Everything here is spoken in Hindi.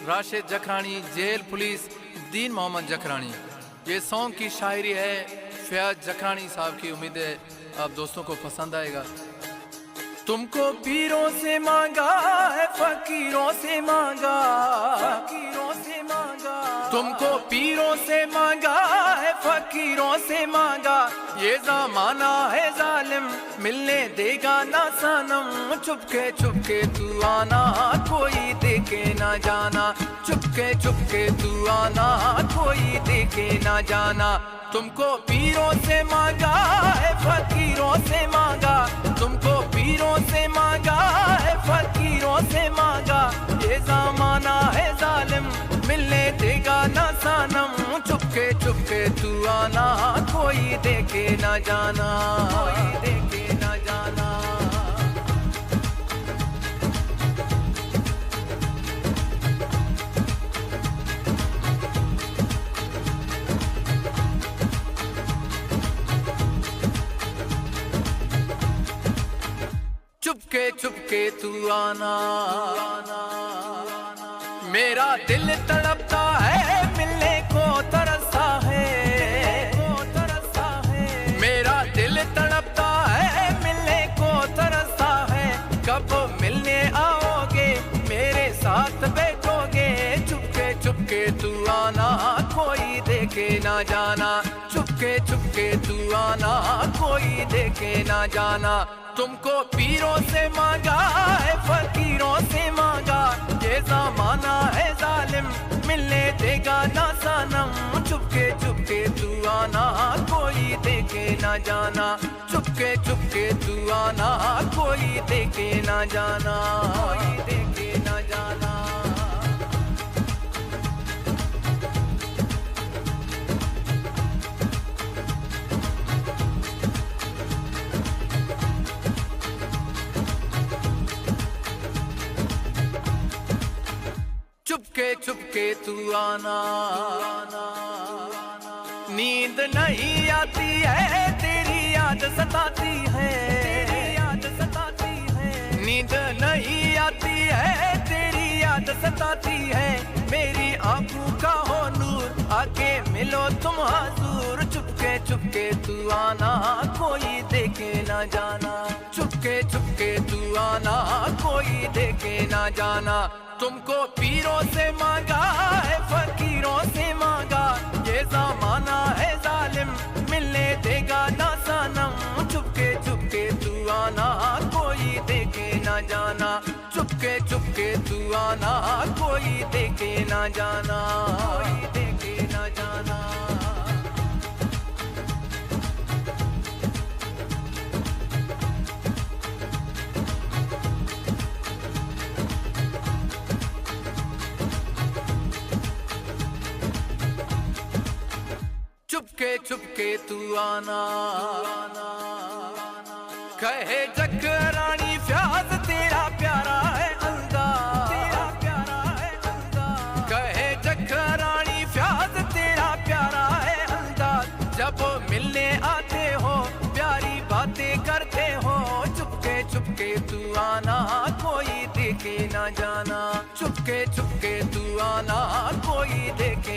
राशिद जखरानी, जेल पुलिस, दीन मोहम्मद जखरानी। ये सॉन्ग की शायरी है फयाज जखरानी साहब की। उम्मीद है आप दोस्तों को पसंद आएगा। तुमको पीरों से मांगा है, फकीरों से मांगा, फकीरों से मांगा, तुमको पीरों से मांगा है, फकीरों से मांगा। ये ज़माना है जालिम, मिलने देगा ना सनम। चुपके चुपके तू आना, कोई देखे ना जाना। चुपके चुपके तू आना, कोई देखे ना जाना। तुमको पीरों से मांगा है, फकीरों से मांगा। तुमको पीरों से मांगा है, फकीरों से मांगा। ये ज़माना है जालिम, मिलने देगा ना सनम। चुपके चुपके तू आना, कोई देखे ना जाना, कोई देखे ना जाना। चुपके चुपके तू आना, मेरा दिल तड़पता है, मिलने को तरसता है, मेरा दिल तड़पता है, मिलने को तरसता है। कब मिलने आओगे, मेरे साथ बैठोगे। चुपके चुपके तू आना, कोई देखे ना जाना। चुपके चुपके तू आना, कोई देखे ना जाना। तुमको पीरों से मांगा है, फकीरों से मांगा। ये ज़माना है जालिम, मिलने देगा ना सनम। चुपके चुपके तू आना, कोई देखे ना जाना। चुपके चुपके तू आना, कोई देखे ना जाना, कोई देखे ना जाना। चुपके चुपके तू आना, नींद नहीं आती है, तेरी याद सताती है, तेरी याद सताती है। नींद नहीं आती है, तेरी याद सताती है। मेरी आंखों का हो नूर, आके मिलो तुम हजूर। चुपके चुपके तू आना, कोई देखे ना जाना। चुपके चुपके तू आना, कोई देखे ना जाना। तुमको पीरों से मांगा है, फकीरों से मांगा। ये ज़माना है जालिम, मिलने देगा ना सनम। चुपके चुपके तू आना, कोई देखे ना जाना। चुपके चुपके तू आना, कोई देखे ना जाना, कोई देखे ना जाना। चुपके चुपके तू आना, कहे जखरानी फयाज तेरा प्यारा है अंदाज, तेरा प्यारा है अंदाज। कहे जखरानी फयाज तेरा प्यारा है अंदाज। जब मिलने आते हो, प्यारी बातें करते हो। चुपके चुपके तू आना, कोई देखे ना जाना। चुपके चुपके तू आना, कोई देखे